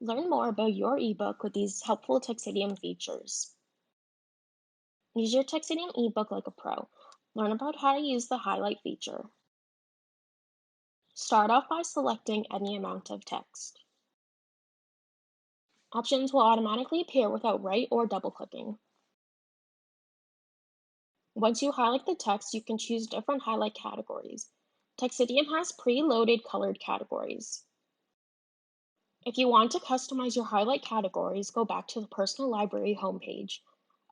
Learn more about your ebook with these helpful Texidium features. Use your Texidium ebook like a pro. Learn about how to use the highlight feature. Start off by selecting any amount of text. Options will automatically appear without right or double clicking. Once you highlight the text, you can choose different highlight categories. Texidium has pre-loaded colored categories. If you want to customize your highlight categories, go back to the Personal Library homepage.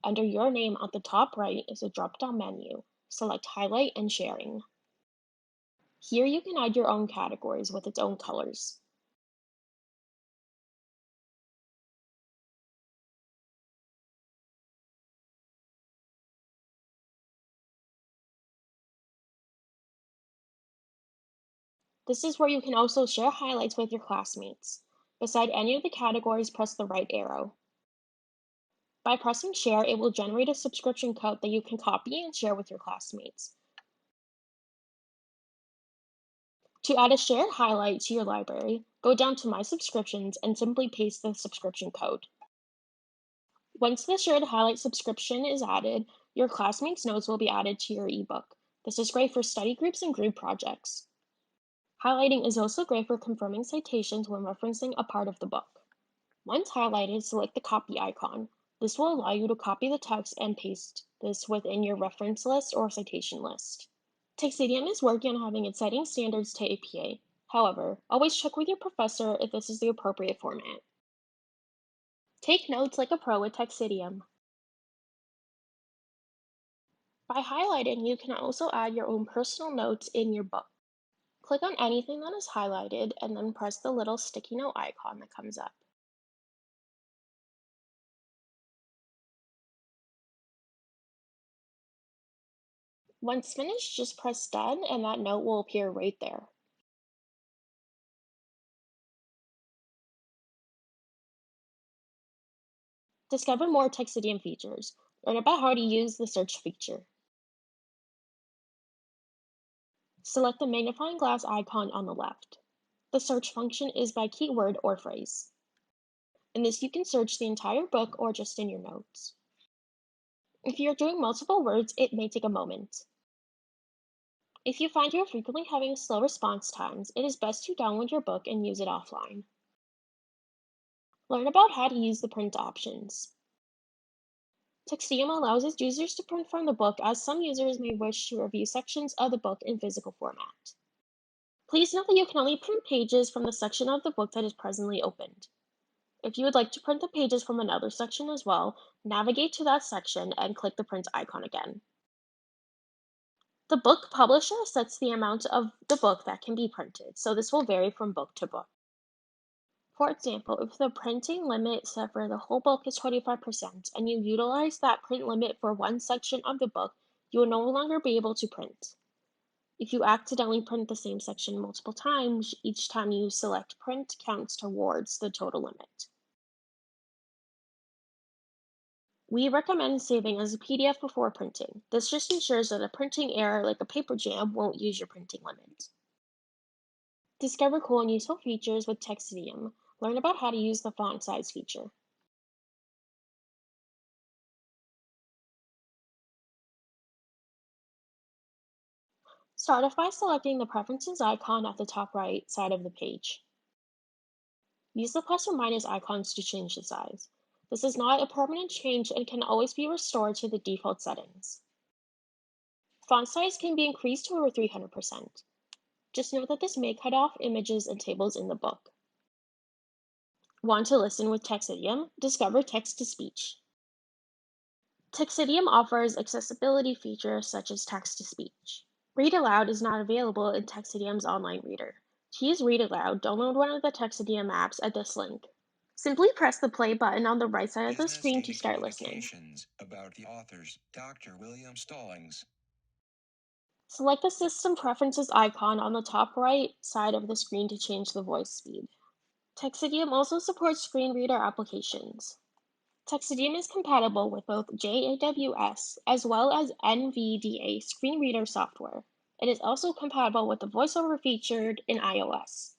Under your name at the top right is a drop-down menu. Select Highlight and Sharing. Here you can add your own categories with its own colors. This is where you can also share highlights with your classmates. Beside any of the categories, press the right arrow. By pressing share, it will generate a subscription code that you can copy and share with your classmates. To add a shared highlight to your library, go down to My Subscriptions and simply paste the subscription code. Once the shared highlight subscription is added, your classmates' notes will be added to your ebook. This is great for study groups and group projects. Highlighting is also great for confirming citations when referencing a part of the book. Once highlighted, select the copy icon. This will allow you to copy the text and paste this within your reference list or citation list. Texidium is working on having its citing standards to APA. However, always check with your professor if this is the appropriate format. Take notes like a pro with Texidium. By highlighting, you can also add your own personal notes in your book. Click on anything that is highlighted and then press the little sticky note icon that comes up. Once finished, just press done and that note will appear right there. Discover more Texidium features. Learn about how to use the search feature. Select the magnifying glass icon on the left. The search function is by keyword or phrase. In this, you can search the entire book or just in your notes. If you're doing multiple words, it may take a moment. If you find you're frequently having slow response times, it is best to download your book and use it offline. Learn about how to use the print options. Texidium allows its users to print from the book, as some users may wish to review sections of the book in physical format. Please note that you can only print pages from the section of the book that is presently opened. If you would like to print the pages from another section as well, navigate to that section and click the print icon again. The book publisher sets the amount of the book that can be printed, so this will vary from book to book. For example, if the printing limit set for the whole book is 25% and you utilize that print limit for one section of the book, you will no longer be able to print. If you accidentally print the same section multiple times, each time you select print counts towards the total limit. We recommend saving as a PDF before printing. This just ensures that a printing error like a paper jam won't use your printing limit. Discover cool and useful features with Texidium. Learn about how to use the font size feature. Start off by selecting the Preferences icon at the top right side of the page. Use the plus or minus icons to change the size. This is not a permanent change and can always be restored to the default settings. Font size can be increased to over 300%. Just note that this may cut off images and tables in the book. Want to listen with Texidium? Discover text-to-speech. Texidium offers accessibility features such as text-to-speech. Read Aloud is not available in Texidium's online reader. To use Read Aloud, download one of the Texidium apps at this link. Simply press the play button on the right side of the Business screen to Daily start listening. Communications about the authors Dr. William Stallings. Select the System Preferences icon on the top right side of the screen to change the voice speed. Texidium also supports screen reader applications. Texidium is compatible with both JAWS as well as NVDA screen reader software. It is also compatible with the VoiceOver featured in iOS.